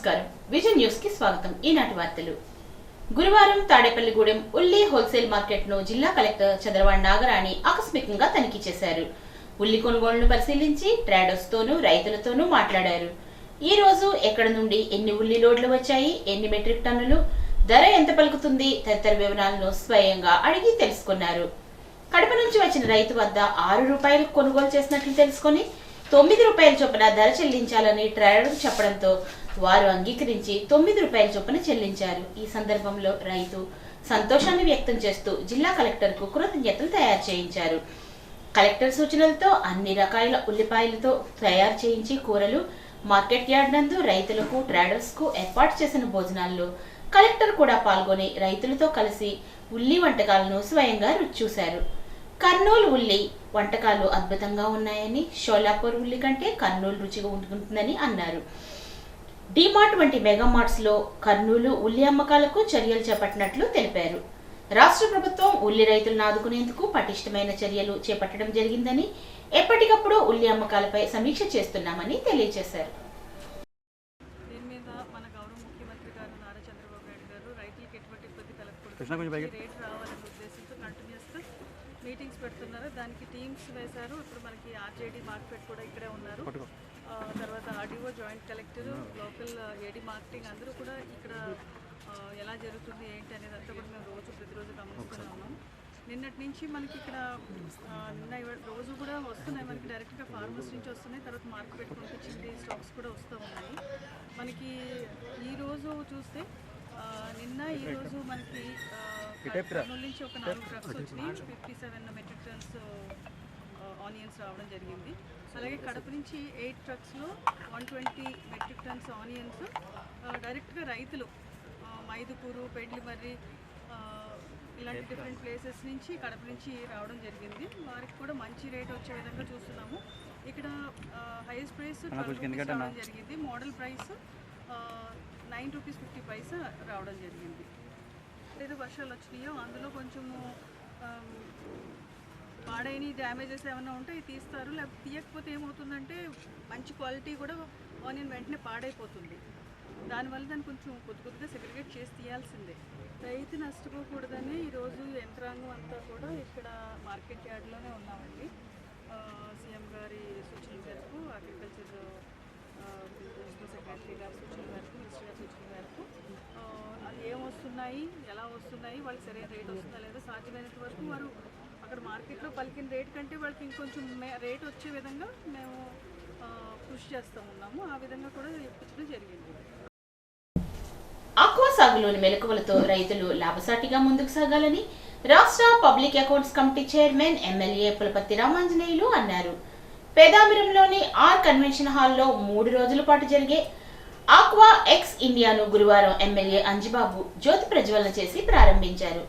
నమస్కారం vision news కి స్వాగతం. ఈనాటి వార్తలు. గురువారం తాడేపల్లిగూడెం ఉల్లి హోల్సేల్ మార్కెట్ ను జిల్లా కలెక్టర్ చంద్రవాడ నాగరాణి ఆకస్మికంగా తనిఖీ చేశారు. ఉల్లి కొనుగోలును పరిశీలించి ట్రేడర్స్ తోనూ రైతులతోనూ మాట్లాడారు. ఈ రోజు ఎక్కడ నుండి ఎన్ని ఉల్లి లోడ్లు వచ్చాయి, ఎన్ని మెట్రిక్ టన్నులు, ధర ఎంత పలుకుతుంది తదితర వివరాలను స్వయంగా అడిగి తెలుసుకున్నారు. కడప నుంచి వచ్చిన రైతు వద్ద 6 రూపాయలకు కొనుగోలు చేసినట్లు తెలుసుకుని 9 రూపాయల చొప్పున ధర చెల్లించాలని ట్రేడర్ చెప్పడంతో వారు అంగీకరించి 9 రూపాయల చొప్పున చెల్లించారు. ఈ సందర్భంలో రైతు సంతోషాన్ని వ్యక్తం చేస్తూ జిల్లా కలెక్టర్ కు కృతజ్ఞతలు తయారు చేయించారు. కలెక్టర్ సూచనలతో అన్ని రకాల ఉల్లిపాయలతో తయారు చేయించి కూరలు మార్కెట్ యార్డ్ నందు రైతులకు ట్రేడర్స్ కు ఏర్పాటు చేసిన భోజనాల్లో కలెక్టర్ కూడా పాల్గొని రైతులతో కలిసి ఉల్లి వంటకాలను స్వయంగా రుచి చూశారు. కర్నూలు ఉల్లి వంటకాలు అద్భుతంగా ఉన్నాయని, షోలాపూర్ ఉల్లి కంటే కర్నూలు రుచిగా ఉంటుందని అన్నారు. డిమార్ట్ వంటి మెగా మార్ట్స్ లో కర్నూలు ఉల్లి అమ్మకాలకు చర్యలు చేపట్టినట్లు తెలిపారు. రాష్ట్ర ప్రభుత్వం ఉల్లి రైతులను ఆదుకునేందుకు పటిష్టమైన చర్యలు చేపట్టడం జరిగిందని, ఎప్పటికప్పుడు ఉల్లి అమ్మకాలపై సమీక్ష చేస్తున్నామని తెలియజేశారు. మీటింగ్స్ పెడుతున్నారు, దానికి టీమ్స్ వేశారు. ఇప్పుడు మనకి ఆర్జేడీ మార్కెట్ కూడా ఇక్కడే ఉన్నారు. తర్వాత ఆర్డీఓ, జాయింట్ కలెక్టర్, లోకల్ ఏడీ మార్కెటింగ్ అందరూ కూడా ఇక్కడ ఎలా జరుగుతుంది ఏంటి అనేది అంతా కూడా మేము ప్రతిరోజు గమనిస్తూనే ఉన్నాం. నిన్నటి నుంచి మనకి ఇక్కడ రోజు కూడా వస్తున్నాయి, మనకి డైరెక్ట్గా ఫార్మర్స్ నుంచి వస్తున్నాయి. తర్వాత మార్కెట్ పంపించింది స్టాక్స్ కూడా వస్తూ ఉన్నాయి. మనకి ఈరోజు చూస్తే నిన్న ఈరోజు మనకి కర్నూలు నుంచి ఒక 4 ట్రక్స్ వచ్చినాయి. 57 మెట్రిక్ టన్స్ ఆనియన్స్ రావడం జరిగింది. అలాగే కడప నుంచి 8 ట్రక్స్లో 120 మెట్రిక్ టన్స్ ఆనియన్స్ డైరెక్ట్గా రైతులు మైదుకూరు, పెండ్లిమర్రి ఇలాంటి డిఫరెంట్ ప్లేసెస్ నుంచి కడప నుంచి రావడం జరిగింది. వారికి కూడా మంచి రేట్ వచ్చే విధంగా చూస్తున్నాము. ఇక్కడ హైయెస్ట్ ప్రైస్ రావడం జరిగింది. మోడల్ ప్రైస్ 9 రూపీస్ 50 పైసా రావడం జరిగింది. ఏదో వర్షాలు వచ్చినాయో అందులో కొంచెము పాడైన డ్యామేజెస్ ఏమైనా ఉంటే తీస్తారు, లేకపోతే తీయకపోతే ఏమవుతుందంటే మంచి క్వాలిటీ కూడా ఆనియన్ వెంటనే పాడైపోతుంది. దానివల్ల దాన్ని కొంచెం కొద్దిగా సెగ్రిగేట్ చేసి తీయాల్సిందే. రైతు నష్టపోకూడదని ఈరోజు యంత్రాంగం అంతా కూడా ఇక్కడ మార్కెట్ యార్డ్లోనే ఉన్నామండి. సీఎం గారి సూచనల మేరకు, అగ్రికల్చర్ సెక్రటరీ గారి సూచనల మేరకు, మినిస్టర్ గారి సూచనల మేరకు అది ఏమొస్తున్నాయి, ఎలా వస్తున్నాయి, వాళ్ళకి సరైన రేట్ వస్తుందా లేదా, సాధ్యమైనంత వరకు వారు అక్కడ మార్కెట్లో పలికిన రేట్ కంటే వాళ్ళకి ఇంకొంచెం రేట్ వచ్చే విధంగా మేము కృషి చేస్తూ ఉన్నాము. ఆ విధంగా కూడా ఇప్పించడం జరిగింది. ఆక్వా సాగులోని మెలకువలతో రైతులు లాభసాటిగా ముందుకు సాగాలని రాష్ట్ర public accounts committee chairman MLA Pulaparthi Ramanjaneyulu అన్నారు. పేదామిరంలోని ఆర్ కన్వెన్షన్ హాల్లో 3 రోజుల పాటు జరిగే ఆక్వా ఎక్స్ ఇండియాను గురువారం ఎమ్మెల్యే అంజిబాబు జ్యోతి ప్రజ్వలన చేసి ప్రారంభించారు.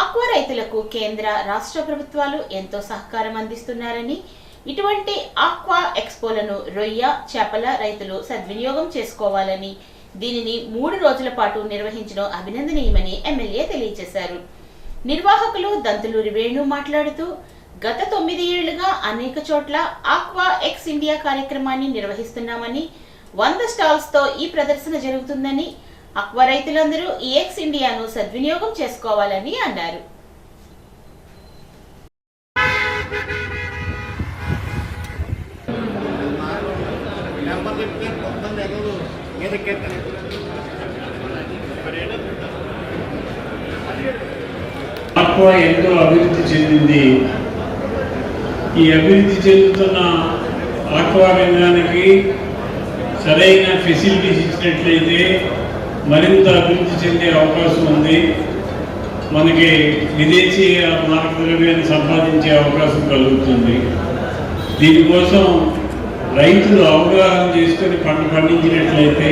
ఆక్వా రైతులకు కేంద్ర, రాష్ట్ర ప్రభుత్వాలు ఎంతో సహకారం అందిస్తున్నారని, ఇటువంటి ఆక్వా ఎక్స్పోలను రొయ్య, చేపల రైతులు సద్వినియోగం చేసుకోవాలని, దీనిని 3 రోజుల పాటు నిర్వహించడం అభినందనీయమని ఎమ్మెల్యే తెలియజేశారు. నిర్వాహకులు దంతులూరి వేణు మాట్లాడుతూ, గత 9 ఏళ్లుగా అనేక చోట్ల ఆక్వా ఎక్స్ ఇండియా కార్యక్రమాన్ని నిర్వహిస్తున్నామని, 100 స్టాల్స్ తో ఈ ప్రదర్శన జరుగుతుందని, ఆక్వా రైతులందరూ ఈ ఎక్స్ ఇండియాను సద్వినియోగం చేసుకోవాలని అన్నారు. ఆక్వా ఎంతో అభివృద్ధి చెందింది. ఈ అభివృద్ధి చెందుతున్న ఆక్వా రంగానికి సరైన ఫెసిలిటీస్ ఇచ్చినట్లయితే మరింత అభివృద్ధి చెందే అవకాశం ఉంది. మనకి విదేశీ మారక ద్రవ్యాన్ని సంపాదించే అవకాశం కలుగుతుంది. దీనికోసం రైతులు అవగాహన చేసుకొని పండించినట్లయితే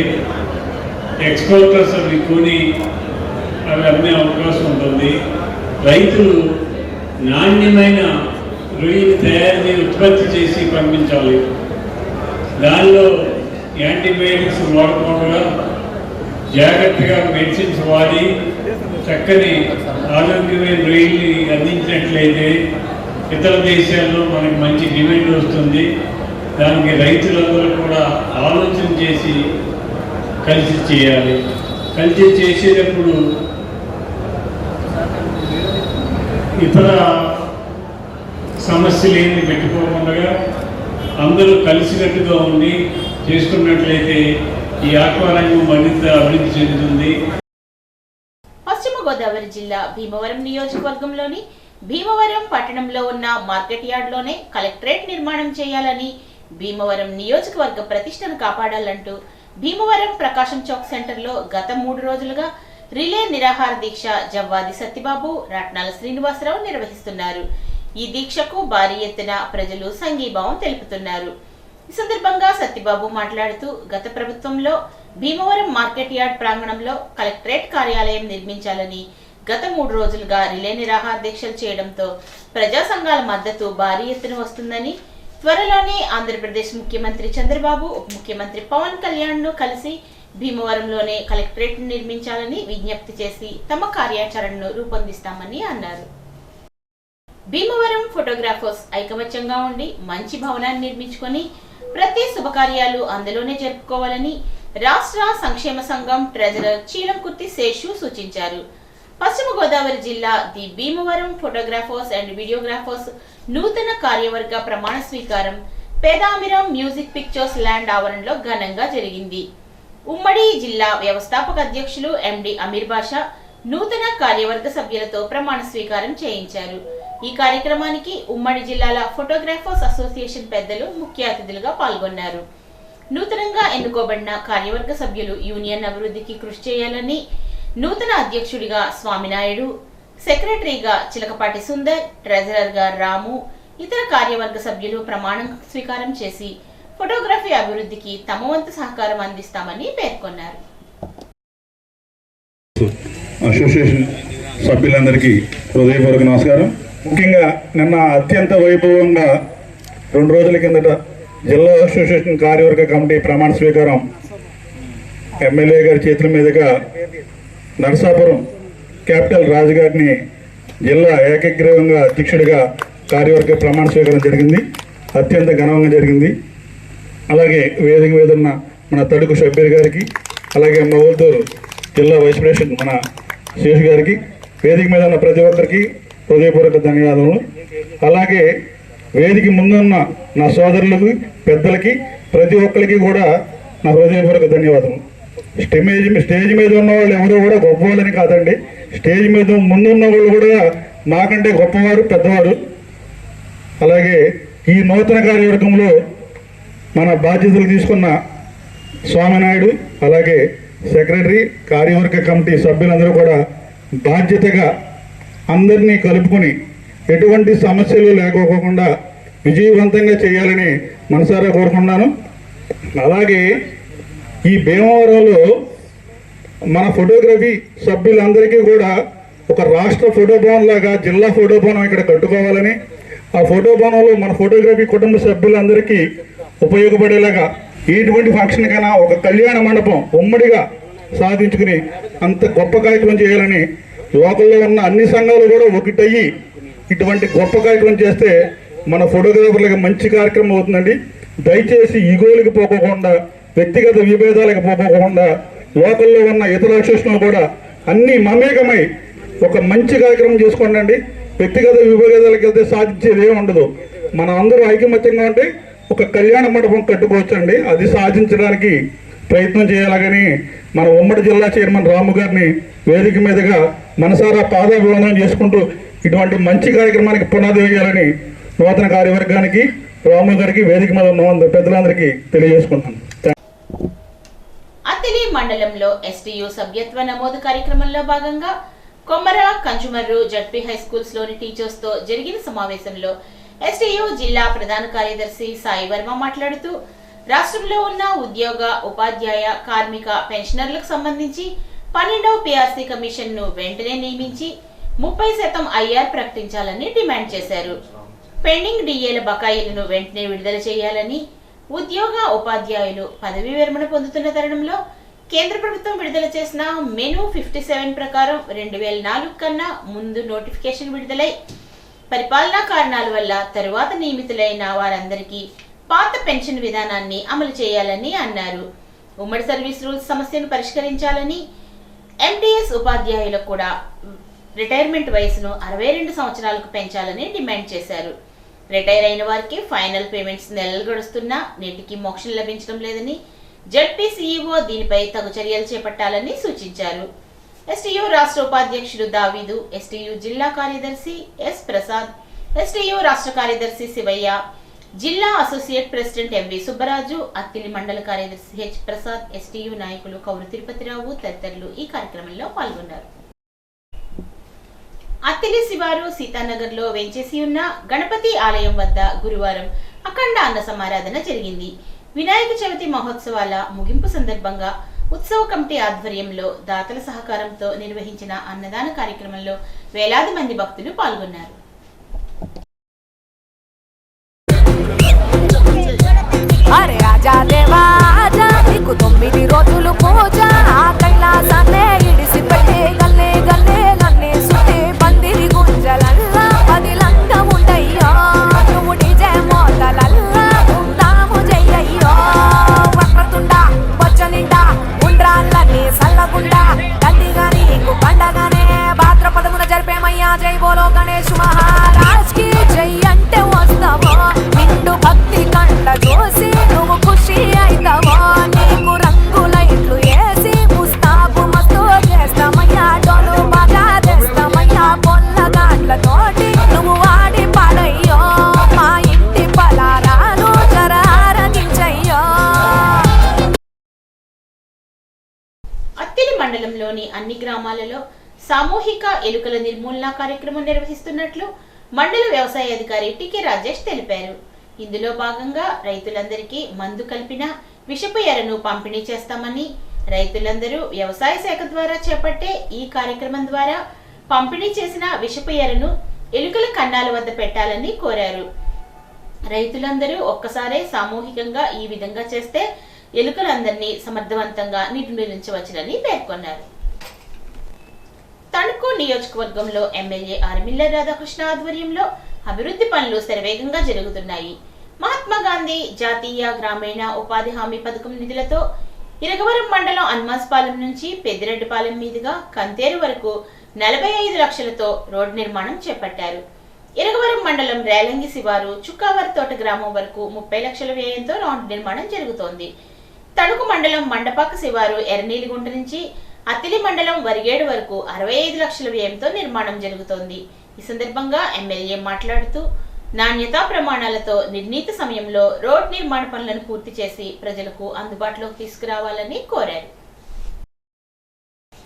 ఎక్స్పోర్టర్స్ అవి కొని అవి అమ్మే అవకాశం ఉంటుంది. రైతులు నాణ్యమైన రొయ్యని తయారు చేసి ఉత్పత్తి చేసి పంపించాలి. దానిలో యాంటీబయాటిక్స్ వాడకుండా జాగ్రత్తగా మెడిసిన్స్ వాడి చక్కని ఆరోగ్యమైన రొయ్యల్ని అందించినట్లయితే ఇతర దేశాల్లో మనకి మంచి డిమాండ్ వస్తుంది. దానికి రైతులందరూ కూడా ఆలోచన చేసి కలిసి చేయాలి. కలిసి చేసేటప్పుడు ఇతర సమస్యలు ఏమి పెట్టుకోకుండా అందరూ కలిసికట్టుగా ఉండి చేసుకున్నట్లయితే ఈ ఆక్వారంగం మరింత అభివృద్ధి చెందుతుంది. పశ్చిమ గోదావరి జిల్లా భీమవరం నియోజకవర్గంలోని భీమవరం పట్టణంలో ఉన్న మార్కెట్ యార్డ్లోనే కలెక్టరేట్ నిర్మాణం చేయాలని, భీమవరం నియోజకవర్గ ప్రతిష్టను కాపాడాలంటూ భీమవరం ప్రకాశం చౌక్ సెంటర్లో గత 3 రోజులుగా రిలే నిరాహార దీక్ష జవ్వాది సత్యబాబు, రాట్నాల శ్రీనివాసరావు నిర్వహిస్తున్నారు. ఈ దీక్షకు భారీ ఎత్తున ప్రజలు సంఘీభావం తెలుపుతున్నారు. ఈ సందర్భంగా సత్యబాబు మాట్లాడుతూ గత ప్రభుత్వంలో భీమవరం మార్కెట్ యార్డ్ ప్రాంగణంలో కలెక్టరేట్ కార్యాలయం నిర్మించాలని గత 3 రోజులుగా రిలే నిరాహార దీక్షలు చేయడంతో ప్రజా సంఘాల మద్దతు భారీ ఎత్తున వస్తుందని, త్వరలోనే ఆంధ్రప్రదేశ్ ముఖ్యమంత్రి చంద్రబాబు, ఉప ముఖ్యమంత్రి పవన్ కళ్యాణ్ ను కలిసి భీమవరంలోనే కలెక్టరేట్ నిర్మించాలని విజ్ఞప్తి చేసి తమ కార్యాచరణను రూపొందిస్తామని అన్నారు. భీమవరం ఫోటోగ్రాఫర్స్ ఐకమత్యంగా ఉండి మంచి భవనాన్ని నిర్మించుకొని ప్రతి శుభకార్యాలు అందులోనే జరుపుకోవాలని రాష్ట్ర సంక్షేమ సంఘం ట్రెజరర్ చీలంకుర్తి శేషు సూచించారు. పశ్చిమ గోదావరి జిల్లా the Bhimavaram photographers and videographers నూతన కార్యవర్గ ప్రమాణ స్వీకారం పేదామిరం మ్యూజిక్ పిక్చర్స్ ల్యాండ్ ఆవరణలో ఘనంగా జరిగింది. ఉమ్మడి జిల్లా వ్యవస్థాపక అధ్యక్షులు ఎండి అమీర్ బాషా నూతన కార్యవర్గ సభ్యులతో ప్రమాణ స్వీకారం చేయించారు. ఈ కార్యక్రమానికి ఉమ్మడి జిల్లాల ఫోటోగ్రాఫర్స్ అసోసియేషన్ పెద్దలు ముఖ్య అతిథులుగా పాల్గొన్నారు. నూతనంగా ఎన్నుకోబడిన కార్యవర్గ సభ్యులు యూనియన్ అభివృద్ధికి కృషి చేయాలని, నూతన అధ్యక్షుడిగా స్వామినాయుడు, సెక్రటరీగా చిలకపాటి సుందర్, ట్రెజరర్గా రాము, ఇతర కార్యవర్గ సభ్యులు ప్రమాణం స్వీకారం చేసి ఫోటోగ్రఫీ అభివృద్ధికి తమ వంతు సహకారం అందిస్తామని పేర్కొన్నారు. అసోసియేషన్ సభ్యులందరికీ హృదయపూర్వక నమస్కారం. ముఖ్యంగా నిన్న అత్యంత వైభవంగా 2 రోజుల కిందట జిల్లా అసోసియేషన్ కార్యవర్గ కమిటీ ప్రమాణ స్వీకారం ఎమ్మెల్యే గారి చేతుల మీదుగా నరసాపురం క్యాపిటల్ రాజు గారిని జిల్లా ఏకగ్రీవంగా అధ్యక్షుడిగా కార్యవర్గ ప్రమాణ స్వీకారం జరిగింది. అత్యంత ఘనంగా జరిగింది. అలాగే వేదిక మీద ఉన్న మన తడుకు షబ్బీర్ గారికి, అలాగే మౌల్తూరు జిల్లా వైస్ ప్రెసిడెంట్ మన శేష్ గారికి, వేదిక మీద ఉన్న ప్రతి ఒక్కరికి హృదయపూర్వక ధన్యవాదములు. అలాగే వేదిక ముందున్న నా సోదరులకు, పెద్దలకి, ప్రతి ఒక్కరికి కూడా నా హృదయపూర్వక ధన్యవాదములు. స్టేజ్ మీద ఉన్న వాళ్ళు ఎవరో కూడా గొప్పవాళ్ళని కాదండి, స్టేజ్ మీద ముందున్న వాళ్ళు కూడా మాకంటే గొప్పవారు, పెద్దవారు. అలాగే ఈ నూతన కార్యవర్గంలో మన బాధ్యతలు తీసుకున్న స్వామినాయుడు, అలాగే సెక్రటరీ, కార్యవర్గ కమిటీ సభ్యులందరూ కూడా బాధ్యతగా అందరినీ కలుపుకొని ఎటువంటి సమస్యలు లేకోకుండా విజయవంతంగా చేయాలని మనసారా కోరుకున్నాను. అలాగే ఈ భీమవరంలో మన ఫోటోగ్రఫీ సభ్యులందరికీ కూడా ఒక రాష్ట్ర ఫోటో భవన్ లాగా జిల్లా ఫోటో భవనం ఇక్కడ కట్టుకోవాలని, ఆ ఫోటో భవనంలో మన ఫోటోగ్రఫీ కుటుంబ సభ్యులందరికీ ఉపయోగపడేలాగా ఎటువంటి ఫంక్షన్ కన్నా ఒక కళ్యాణ మండపం ఉమ్మడిగా సాధించుకుని అంత గొప్ప కార్యక్రమం చేయాలని లోకల్లో ఉన్న అన్ని సంఘాలు కూడా ఒకటయ్యి ఇటువంటి గొప్ప కార్యక్రమం చేస్తే మన ఫోటోగ్రాఫర్లకు మంచి కార్యక్రమం అవుతుందండి. దయచేసి ఈగోలకు పోకోకుండా, వ్యక్తిగత విభేదాలకు పోకోకుండా లోకల్లో ఉన్న ఇతర అసోసియేషన్లు కూడా అన్ని మమేకమై ఒక మంచి కార్యక్రమం చేసుకోండి. వ్యక్తిగత విభేదాలకు వెళ్తే సాధించేది ఏమి ఉండదు. మనం అందరూ ఐకమత్యంగా ఉంటే ఒక కళ్యాణ మండపం కట్టుకోవచ్చండి. అది సాధించడానికి ప్రయత్నం చేయాలని మన ఉమ్మడి జిల్లా చైర్మన్ రాము గారిని వేదిక మీదుగా మనసారా పాదాభివందనం చేసుకుంటూ ఇటువంటి మంచి కార్యక్రమానికి పునాది వేయాలని నూతన కార్యవర్గానికి, రాము గారికి, వేదిక మీద ఉన్న పెద్దలందరికీ తెలియజేసుకుంటున్నాను. అత్తిలి మండలంలో ఎస్టీయూ సభ్యత్వ నమోదు కార్యక్రమంలో భాగంగా Kommara, Kanchumarru ZP high schools లోని టీచర్స్ తో జరిగిన సమావేశంలో ఎస్టీయూ జిల్లా ప్రధాన కార్యదర్శి సాయి వర్మ మాట్లాడుతూ రాష్ట్రంలో ఉన్న ఉద్యోగ, ఉపాధ్యాయ, కార్మిక, పెన్షనర్లకు సంబంధించి 12వ పీఆర్సీ కమిషన్ ను వెంటనే నియమించి 30% ఐఆర్ ప్రకటించాలని డిమాండ్ చేశారు. పెండింగ్ డిఏల బకాయిలను వెంటనే విడుదల చేయాలని, ఉద్యోగ, ఉపాధ్యాయులు పదవీ విరమణ పొందుతున్న తరుణంలో కేంద్ర ప్రభుత్వం విడుదల చేసిన మెను 57 ప్రకారం 2004 కన్నా ముందు నోటిఫికేషన్ విడుదలై పరిపాలనా కారణాల వల్ల తరువాత నియమితులైన వారందరికీ పాత పెన్షన్ విధానాన్ని అమలు చేయాలని అన్నారు. ఉమ్మడి సర్వీస్ రూల్స్ సమస్యను పరిష్కరించాలని, ఎంటీఎస్ ఉపాధ్యాయులకు కూడా రిటైర్మెంట్ వయసును 62 సంవత్సరాలకు పెంచాలని డిమాండ్ చేశారు. రిటైర్ అయిన వారికి ఫైనల్ పేమెంట్స్ నెలలు గడుస్తున్నా నేటికి మోక్షం లభించడం లేదని జడ్పీ సీఈఓ దీనిపై తగు చర్యలు చేపట్టాలని సూచించారు. ఎస్టీయూ రాష్ట్ర ఉపాధ్యక్షుడు దావీదు, ఎస్టీయూ జిల్లా కార్యదర్శి ఎస్ ప్రసాద్, ఎస్టీయూ రాష్ట్ర కార్యదర్శి శివయ్య, జిల్లా associate president MV Subbaraju, Attili మండల కార్యదర్శి హెచ్ ప్రసాద్, ఎస్టీయూ నాయకులు కౌరు తిరుపతిరావు తదితరులు ఈ కార్యక్రమంలో పాల్గొన్నారు. అత్తిలి శివారు సీతానగర్లో వెంచేసి ఉన్న గణపతి ఆలయం వద్ద గురువారం అఖండ అన్న సమారాధన జరిగింది. వినాయక చవితి మహోత్సవాల ముగింపు సందర్భంగా ఉత్సవ కమిటీ ఆధ్వర్యంలో దాతల సహకారంతో నిర్వహించిన అన్నదాన కార్యక్రమంలో వేలాది మంది భక్తులు పాల్గొన్నారు. అరే ఆజా దేవా ఆజా, నీకు 9 రోజులు పూజ, ఆ కైలాసాన్నే ఇడిసిపెట్టి గల్లే గల్లే నన్నే సుత్తి పందిరి గుంజలల్లా 10 లంగా ఉండయ్యో, నువ్వు డిజే మోతలల్లా ఉందాము జయ్యయ్యో. వక్రతుండ బొచ్చనిండా ఉండ్రాళ్ళని సల్లగుండా గట్టిగా నీకు పండగానే భాద్రపదమున జరిపేమయ్యా. జై బోలో గణేష్ మహారాజ్ కి జై అంటే వస్తావో, నిండు భక్తి కంట చూసి నువ్వు ఖుషి అయితావో. నీకు రంగులైట్లు వేసి ముస్తాబు మస్తు చేస్తామయ్యా, డోలు బాగా తెస్తామయ్యా. పొల్లగాట్లతోటి నువ్వు వాడి పాడయ్యో, మా ఇంటి పలారాలు జరారగించయ్యో. అత్తిలి మండలంలోని అన్ని గ్రామాలలో సామూహిక ఎలుకల నిర్మూలన కార్యక్రమం నిర్వహిస్తున్నట్లు మండల వ్యవసాయ అధికారి టికే రాజేష్ తెలిపారు. ఇందులో భాగంగా రైతులందరికీ మందు కలిపిన విషపు ఎరను పంపిణీ చేస్తామని, రైతులందరూ వ్యవసాయ శాఖ ద్వారా చేపట్టే ఈ కార్యక్రమం ద్వారా పంపిణీ చేసిన విషపు ఎరను ఎలుకల కన్నాల వద్ద పెట్టాలని కోరారు. రైతులందరూ ఒక్కసారే సామూహికంగా ఈ విధంగా చేస్తే ఎలుకలందరినీ సమర్థవంతంగా నిర్మూలించవచ్చునని పేర్కొన్నారు. తణుకు నియోజకవర్గంలో ఎమ్మెల్యే ఆర్మిల్ల రాధాకృష్ణ ఆధ్వర్యంలో అభివృద్ధి పనులు శరవేగంగా జరుగుతున్నాయి. మహాత్మా గాంధీ జాతీయ గ్రామీణ ఉపాధి హామీ పథకం నిధులతో ఇరగవరం మండలం అన్మాస్పాలెం నుంచి పెద్దిరెడ్డిపాలెం మీదుగా కంతేరు వరకు 45 లక్షలతో రోడ్డు నిర్మాణం చేపట్టారు. ఇరగవరం మండలం రేలంగి శివారు చుక్కావర్ తోట గ్రామం వరకు 30 లక్షల వ్యయంతో రోడ్డు నిర్మాణం జరుగుతోంది. తణుకు మండలం మండపాక శివారు ఎర్రనీలిగుంట నుంచి అత్తిలి మండలం వరిగేడు వరకు 65 లక్షల వ్యయంతో నిర్మాణం జరుగుతోంది. ఈ సందర్భంగా ఎమ్మెల్యే మాట్లాడుతూ నాణ్యతా ప్రమాణాలతో నిర్ణీత సమయంలో రోడ్ నిర్మాణ పనులను పూర్తి చేసి ప్రజలకు అందుబాటులోకి తీసుకురావాలని కోరారు.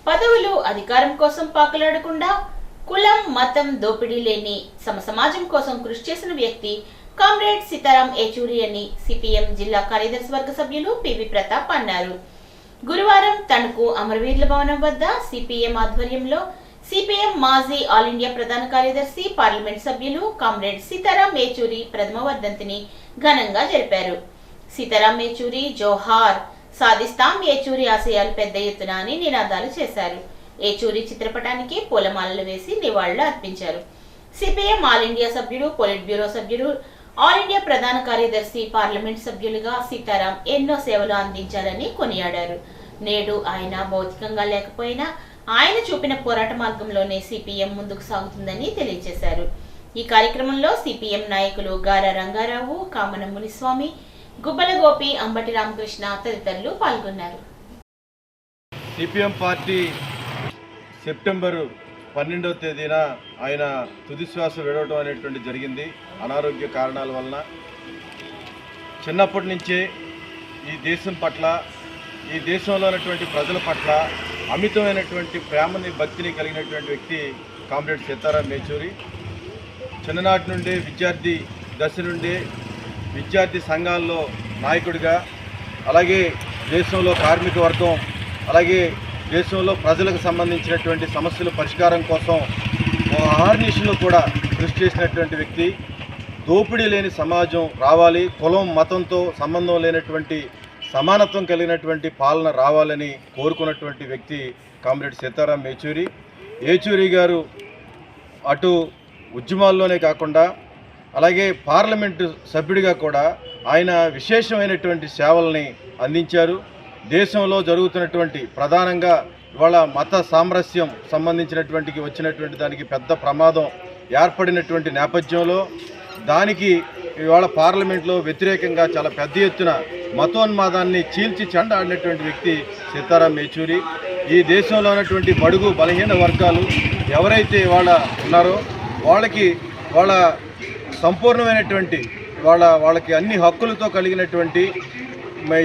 పదవులు అధికారం కోసం పాకులాడకుండా కులం మతం దోపిడీ లేని సమాజం కోసం కృషి చేసిన వ్యక్తి కామ్రేడ్ సీతారాం ఏచూరి అని సిపిఎం జిల్లా కార్యదర్శి వర్గ సభ్యులు పివి ప్రతాప్ అన్నారు. గురువారం తణుకు అమరవీరుల భవనం వద్ద సిపిఎం ఆధ్వర్యంలో సిపిఎం మాజీ ఆల్ ఇండియా ప్రధాన కార్యదర్శి పార్లమెంట్ సభ్యులు కామ్రేడ్ సీతారాం ఏచూరి ప్రథమ వర్ధంతిని ఘనంగా జరిపారు. సీతారాం ఏచూరి జోహార్, సాధిస్తాం ఏచూరి ఆశయాలు పెద్ద ఎత్తున అని నినాదాలు చేశారు. ఏచూరి చిత్రపటానికి పూలమాలలు వేసి నివాళులు అర్పించారు. సిపిఎం ఆల్ ఇండియా సభ్యులు, పొలిట్ బ్యూరో సభ్యులు, ఆల్ ఇండియా ప్రధాన కార్యదర్శి, పార్లమెంట్ సభ్యులుగా సీతారాం ఎన్నో సేవలు అందించారని కొనియాడారు. నేడు ఆయన భౌతికంగా లేకపోయినా ఆయన చూపిన పోరాట మార్గంలోనే సిపిఎం ముందుకు సాగుతుందని తెలియజేశారు. ఈ కార్యక్రమంలో సిపిఎం నాయకులు గారా రంగారావు, కామన మునిస్వామి, గుబ్బల గోపి, అంబటి రామకృష్ణ తదితరులు పాల్గొన్నారు. సిపిఎం పార్టీ సెప్టెంబర్ 12వ తేదీన ఆయన తుదిశ్వాస విడవటం అనేటువంటి జరిగింది. అనారోగ్య కారణాల వలన చిన్నప్పటి నుంచే ఈ దేశం పట్ల, ఈ దేశంలో ఉన్నటువంటి ప్రజల పట్ల అమితమైనటువంటి ప్రేమని, భక్తిని కలిగినటువంటి వ్యక్తి కామ్రేడ్ సీతారాం ఏచూరి. చిన్ననాటి నుండి విద్యార్థి దశ నుండి విద్యార్థి సంఘాల్లో నాయకుడిగా, అలాగే దేశంలో కార్మిక వర్గం, అలాగే దేశంలో ప్రజలకు సంబంధించినటువంటి సమస్యల పరిష్కారం కోసం అహర్నిశలు కూడా కృషి చేసినటువంటి వ్యక్తి. దోపిడీ లేని సమాజం రావాలి, కులం మతంతో సంబంధం లేనటువంటి సమానత్వం కలిగినటువంటి పాలన రావాలని కోరుకున్నటువంటి వ్యక్తి కామ్రేడ్ సీతారాం ఏచూరి. ఏచూరి గారు అటు ఉద్యమాల్లోనే కాకుండా అలాగే పార్లమెంటు సభ్యుడిగా కూడా ఆయన విశేషమైనటువంటి సేవల్ని అందించారు. దేశంలో జరుగుతున్నటువంటి ప్రధానంగా ఇవాళ మత సామరస్యం సంబంధించినటువంటి వచ్చినటువంటి దానికి పెద్ద ప్రమాదం ఏర్పడినటువంటి నేపథ్యంలో దానికి ఇవాళ పార్లమెంట్లో వ్యతిరేకంగా చాలా పెద్ద ఎత్తున మతోన్మాదాన్ని చీల్చి చెండాడినటువంటి వ్యక్తి సీతారాం యేచూరి. ఈ దేశంలో ఉన్నటువంటి బడుగు బలహీన వర్గాలు ఎవరైతే ఇవాళ ఉన్నారో వాళ్ళ సంపూర్ణమైనటువంటి వాళ్ళకి అన్ని హక్కులతో కలిగినటువంటి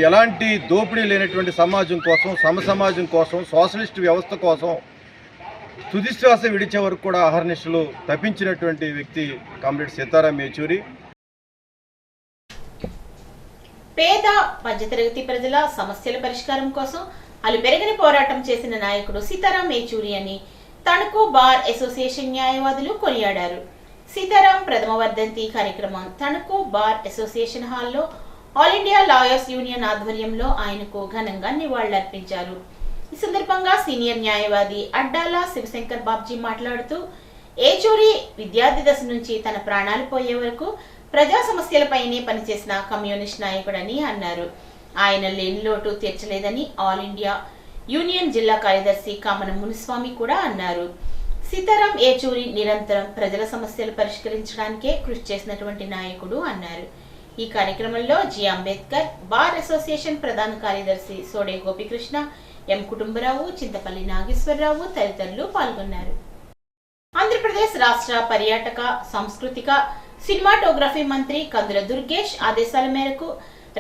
ఎలాంటి దోపిడీ లేనటువంటి సమాజం కోసం, సమసమాజం కోసం, సోషలిస్ట్ వ్యవస్థ కోసం తుదిశ్వాస విడిచే వరకు కూడా అహర్నిశలు తప్పించినటువంటి వ్యక్తి కామ్రేడ్ సీతారాం యేచూరి. పేద మధ్యతరగతి ప్రజల సమస్యల పరిష్కారం కోసం అలుపెరగని పోరాటం చేసిన నాయకుడు సీతారాం యేచూరి అని తణుకు బార్ అసోసియేషన్ న్యాయవాదులు కొనియాడారు. సీతారాం ప్రథమ వర్ధంతి కార్యక్రమం తణుకు బార్ అసోసియేషన్ హాల్లో ఆల్ ఇండియా లాయర్స్ యూనియన్ ఆధ్వర్యంలో ఆయనకు ఘనంగా నివాళులర్పించారు. ఈ సందర్భంగా సీనియర్ న్యాయవాది అడ్డాల శివశంకర్ బాబ్జీ మాట్లాడుతూ యేచూరి విద్యార్థి దశ నుంచి తన ప్రాణాలు పోయే వరకు ప్రజా సమస్యలపైనే పనిచేసిన కమ్యూనిస్ట్ నాయకుడని అన్నారు. ఆయన లేని లోటు తీర్చలేదని ఆల్ ఇండియా యూనియన్ జిల్లా కార్యదర్శి కామన మునిస్వామి కూడా అన్నారు. సీతారాం యేచూరి నిరంతరం ప్రజల సమస్యలు పరిష్కరించడానికే కృషి చేసినటువంటి నాయకుడు అన్నారు. ఈ కార్యక్రమంలో జి అంబేద్కర్ బార్ అసోసియేషన్ ప్రధాన కార్యదర్శి సోడే గోపికృష్ణ, ఎం కుటుంబరావు, చింతపల్లి నాగేశ్వరరావు తదితరులు పాల్గొన్నారు. ఆంధ్రప్రదేశ్ రాష్ట్ర పర్యాటక, సాంస్కృతిక, సినిమాటోగ్రఫీ మంత్రి కందుల దుర్గేష్ ఆదేశాల మేరకు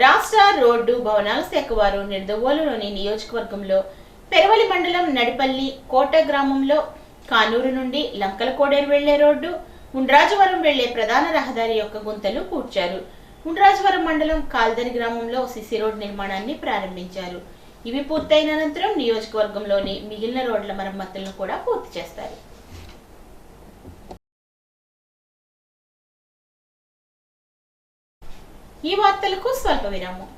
రాష్ట్ర రోడ్డు భవనాల శాఖ వారు నిడదవోలులోని నియోజకవర్గంలో పెరవలి మండలం నడిపల్లి కోట గ్రామంలో కానూరు నుండి లంకల కోడేరు వెళ్లే రోడ్డు, ఉండ్రాజవరం వెళ్లే ప్రధాన రహదారి యొక్క గుంతలు పూడ్చారు. ఉండ్రాజవరం మండలం కాల్దరి గ్రామంలో సిసి రోడ్ నిర్మాణాన్ని ప్రారంభించారు. ఇవి పూర్తయిన అనంతరం నియోజకవర్గంలోని మిగిలిన రోడ్ల మరమ్మతులను కూడా పూర్తి చేస్తారు. ఈ వార్తలకు స్వల్ప విరామం.